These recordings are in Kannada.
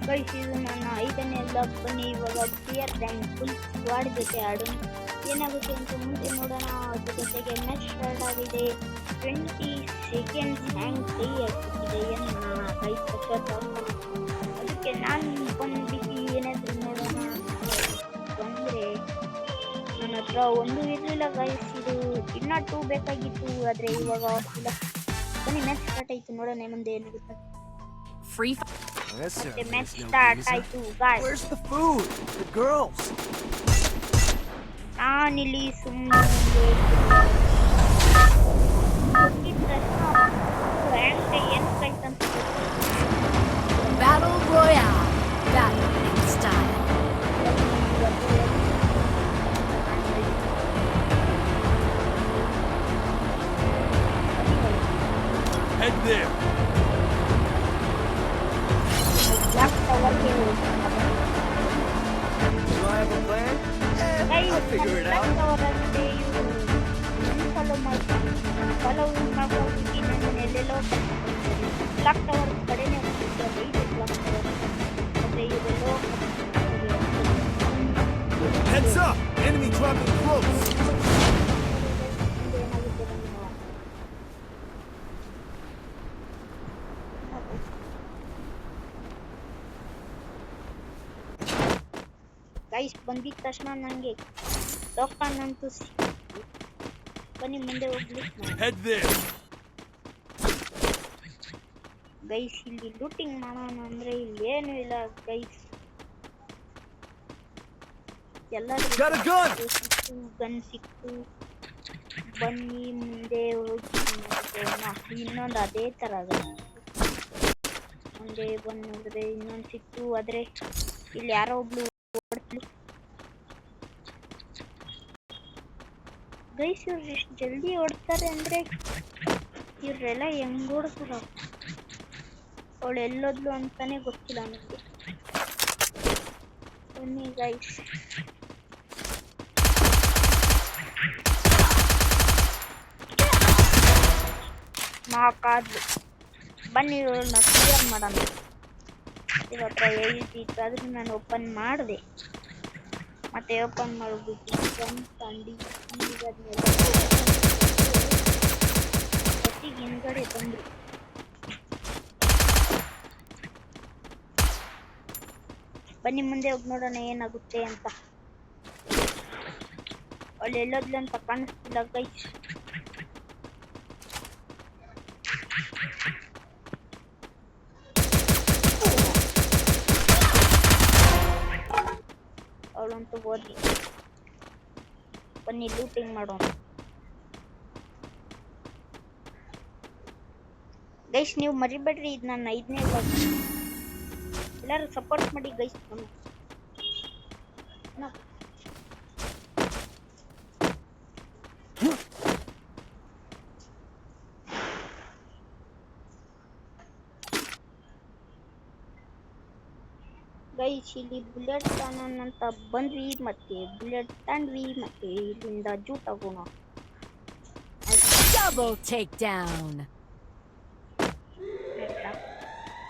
ಗೈಸ್ ಇದು ನನ್ನ 5ನೇ ಲಾಗ್. ಬನ್ನಿ ಇವಾಗ ಟಿಯರ್ ರ್ಯಾಂಕ್ ಫುಲ್ ಸ್ಕ್ವಾಡ್ ಜೊತೆ ಆಡೋಣ. ಏನಾಗುತ್ತೆ ಅಂತ ಮುಂದೆ ನೋಡೋಣ. ಅದ್ರ ಜೊತೆಗೆ ಮ್ಯಾಚ್ ಸ್ಟಾರ್ಟ್ ಆಗಿದೆ. 20 ಸೆಕೆಂಡ್ಸ್ ಹ್ಯಾಂಗ್ ಕೈ ಹಾಕಿದೆ ಗೈಸ್. ಅದಕ್ಕೆ ನಾನು ಬಂದ್ಬಿಟ್ಟು ಏನಾದರೂ ನೋಡೋಣ ಬಂದರೆ ನನ್ನ ಹತ್ರ ಒಂದು ಇರಲಿಲ್ಲ ಗೈಸ್. ಇದು ಇನ್ನೂ 2 ಬೇಕಾಗಿತ್ತು, ಆದರೆ ಇವಾಗ ಇಲ್ಲ. ಬನ್ನಿ ಮ್ಯಾಚ್ ಸ್ಟಾರ್ಟ್ ಆಯಿತು, ನೋಡೋಣ ಮುಂದೆ ಏನಾಗುತ್ತೆ. ಮತ್ತೆ ಮ್ಯಾಚ್ ಸ್ಟಾರ್ಟ್ ಆಯಿತು ಗಾಯ್ಸ್. ನಾನಿಲ್ಲಿ ಸುಮ್ಮನೆ Battle Royale. Battle style. Head there. Do I have a plan? I'll figure it out. Follow ಎಲ್ಲೆಲ್ಲೋ ಕ್ಲಾಕ್ ಟವರ್ ಕಡೆನೇ ಹೋಗ್ತಿದ್ದಾರೆ. ಇದು ಕ್ಲಾಕ್ ಟವರ್ ಮತ್ತೆ ಇದೆಲ್ಲೋ Heads up! Enemy dropping close. Guys ಬಂದಿದ್ದ ತಕ್ಷಣ ನನಗೆ ಟೋಕನ್ ಅಂತೂ ಸಿಕ್ಕಿತು. ಬನ್ನಿ ಮುಂದೆ ಹೋಗ್ಲಿ. Head there. ಗೈಸ್ ಇಲ್ಲಿ ಲೂಟಿಂಗ್ ಮಾಡೋಣ ಅಂದ್ರೆ ಇಲ್ಲಿ ಏನು ಇಲ್ಲ ಗೈಸ್. ಎಲ್ಲರೂ ಗನ್ ಸಿಕ್ತು. ಬನ್ನಿ ಮುಂದೆ ಹೋಗಿ ಇನ್ನೊಂದು ಅದೇ ತರ ಮುಂದೆ ಬಂದು ನೋಡಿದ್ರೆ ಇನ್ನೊಂದು ಸಿಕ್ತು. ಆದ್ರೆ ಇಲ್ಲಿ ಯಾರೋ ಒಬ್ಳು ಓಡ್ತು ಗೈಸ್. ಇವ್ರು ಎಷ್ಟು ಜಲ್ದಿ ಓಡ್ತಾರೆ ಅಂದ್ರೆ ಇವ್ರೆಲ್ಲ ಹೆಂಗ್ ಓಡ್ತಾರ. ಅವಳು ಎಲ್ಲೋದ್ಲು ಅಂತಾನೆ ಗೊತ್ತಿಲ್ಲ ನನಗೆ. ಬನ್ನಿ ಗೈಸ್. ನಾಕಾದ್ಲು. ಬನ್ನಿ ಇವಳನ್ನ ಕ್ಲಿಯರ್ ಮಾಡೋಣ. ಇವತ್ತ 8 ಇತ್ತು, ಆದ್ರೂ ನಾನು ಓಪನ್ ಮಾಡಿದೆ. ಮತ್ತೆ ಓಪನ್ ಮಾಡಿಬಿಟ್ಟು ತಂಡಿ ಹೊತ್ತಿಗೆ ಹಿಂದ್ಗಡೆ ಬಂದ್ರು. ಬನ್ನಿ ಮುಂದೆ ಹೋಗಿ ನೋಡೋಣ ಏನಾಗುತ್ತೆ ಅಂತ. ಅವಳು ಎಲ್ಲೋದ್ಲು ಅಂತ ಕಾಣಿಸ್ತಿಲ್ಲ ಗೈಸ್. ಅವಳಂತೂ ಹೋದ್ಲಿ. ಬನ್ನಿ ಲೂಟಿಂಗ್ ಮಾಡೋಣ ಗೈಸ್. ನೀವು ಮರಿಬೇಡ್ರಿ, ಇದು ನನ್ನ 5ನೇ ಲಾಗ್. ಎಲ್ಲರೂ ಸಪೋರ್ಟ್ ಮಾಡಿ ಗೈಸ್. ಗೈಸ್ ಇಲ್ಲಿ ಬುಲೆಟ್ ತಾನನ್ ಅಂತ ಬಂದ್ವಿ, ಮತ್ತೆ ಬುಲೆಟ್ ತಂದ್ವಿ, ಮತ್ತೆ ಇಲ್ಲಿಂದ ಜೂ ತಗೋಣ. Double takedown.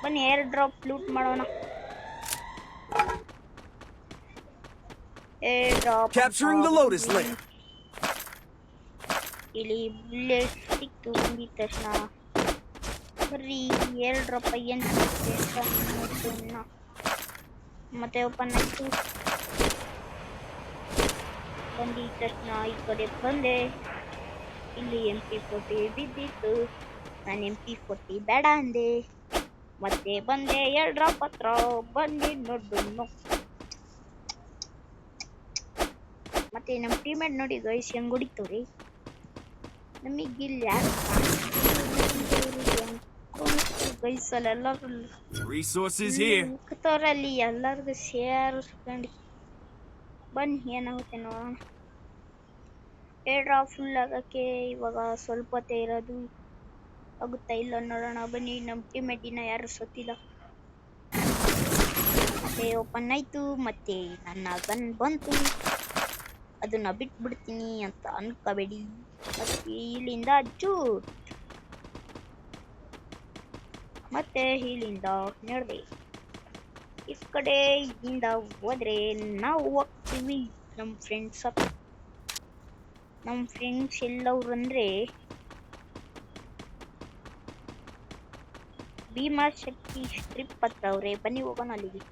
ಬನ್ನಿ ಏರ್ ಡ್ರಾಪ್ ಲೂಟ್ ಮಾಡೋಣ. Air drop Capturing the Lotus Lair. ಇಲ್ಲಿ ಬುಲೆಟ್ ಸಿಕ್ತು. ಬಂದಿದ ತಕ್ಷಣ ಬರ್ರಿ ಏರ್ ಡ್ರಾಪ್ ಏನು ನೋಡೋಣ. ಮತ್ತೆ ಓಪನ್ ಆಯ್ತು. ಬಂದಿದ ತಕ್ಷಣ ಈ ಕಡೆ ಬಂದೆ. ಇಲ್ಲಿ MP40 ಬಿದ್ದಿತ್ತು. ನಾನು MP40 ಬೇಡ ಅಂದೆ. ಮತ್ತೆ ಬಂದೆ ಏರ್ ಡ್ರಾಪ್ ಹತ್ರ. ಬಂದು ನೋಡೋಣ. ಮತ್ತೆ ನಮ್ಮ ಟೀಮೇಟ್ ನೋಡಿ ಗೈಸ್ ಹೆಂಗ್ ಹೊಡಿತವ್ರಿ. ನಮಗಿಲ್ಲ ಯಾರು ಗೈಸ್ ಎಲ್ಲರೂ Resources here. ಮುಖತವರಲ್ಲಿ ಎಲ್ಲರಿಗೂ ಸೇರಿಸ್ಕೊಂಡು ಬನ್ನಿ ಏನಾಗುತ್ತೆ ನೋಡೋಣ. ಏರ್ ಡ್ರಾಪ್ ಫುಲ್ ಆಗೋಕ್ಕೆ ಇವಾಗ ಸ್ವಲ್ಪ ಹೊತ್ತೇ ಇರೋದು. ಆಗುತ್ತಾ ಇಲ್ಲ ನೋಡೋಣ. ಬನ್ನಿ ನಮ್ಮ ಟೀಮೇಟ್ ಇನ್ನ ಯಾರು ಸತ್ತಿಲ್ಲ. ಮತ್ತೆ ಓಪನ್ ಆಯ್ತು. ಮತ್ತೆ ನನ್ನ ಗನ್ ಬಂತು. ಅದನ್ನ ಬಿಟ್ಬಿಡ್ತೀನಿ ಅಂತ ಅನ್ಕೋಬೇಡಿ. ಮತ್ತೆ ಇಲ್ಲಿಂದ ಜೂಟ್ ಮತ್ತೆ ಇಲ್ಲಿಂದ ನಡೆದೆ. ಈ ಕಡೆಯಿಂದ ಹೋದ್ರೆ ನಾವು ಹೋಗ್ತೀವಿ ನಮ್ಮ ಫ್ರೆಂಡ್ಸ್ ಎಲ್ಲವ್ರು ಅಂದ್ರೆ ಭೀಮಾಶಕ್ತಿ ಸ್ಟ್ರಿಪ್ ಹತ್ರ ಅವ್ರೆ. ಬನ್ನಿ ಹೋಗೋಣ ಅಲ್ಲಿಗೆ.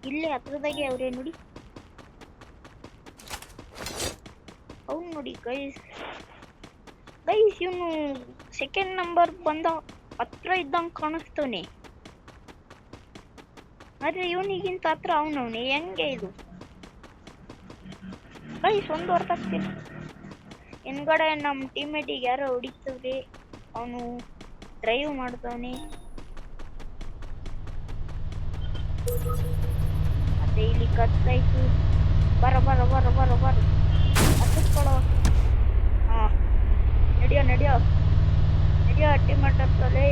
ಇಲ್ಲೇ ಹತ್ರದಾಗೆ ಅವ್ರೆ ನೋಡಿ. ಅವ್ನು ನೋಡಿ ಗೈಸ್ ಇವನು ಸೆಕೆಂಡ್ ನಂಬರ್ ಬಂದ ಹತ್ರ ಇದ್ದಂಗೆ ಕಾಣಿಸ್ತವನೆ, ಆದ್ರೆ ಇವನಿಗಿಂತ ಹತ್ರ ಅವನವನೇ. ಹೆಂಗೆ ಇದು ಗೈಸ್? ಒಂದು ಅರ್ಥ ಆಗ್ತಿಲ್ಲ. ಹಿಂದ್ಗಡೆ ನಮ್ಮ ಟೀಮೇಟಿಗೆ ಯಾರೋ ಹೊಡಿತವ್ರೆ, ಅವನು ಡ್ರೈವ್ ಮಾಡ್ತವನೆ. ಮತ್ತೆ ಇಲ್ಲಿ ಕತ್ತಾಯ್ತು. ಬರ ಹತ್ತಿಸ್ಕೊಳ್ಳೋ. ಹಾ ನಡಿಯೋ ಟೀಮೇಟ್ ಹತ್ತಲೇ.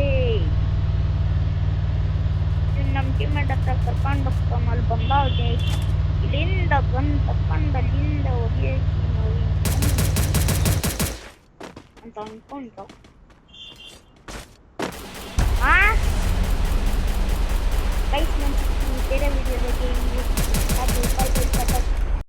ಇವ್ನು ನಮ್ಮ ಟೀಮೇಟ್ ಹತ್ರ ಕರ್ಕೊಂಡು ಹೋಗ್ತಾನ. ಅಲ್ಲಿ ಬಂದವನೆ, ಇಲ್ಲಿಂದ ಬಂದು ತಕೊಂಡು ಅಲ್ಲಿಂದ ಹೊಡಿಯಕ್ಕೆ ನಾವು ಅಂತ ಅನ್ಕೊಂಡ್ರು.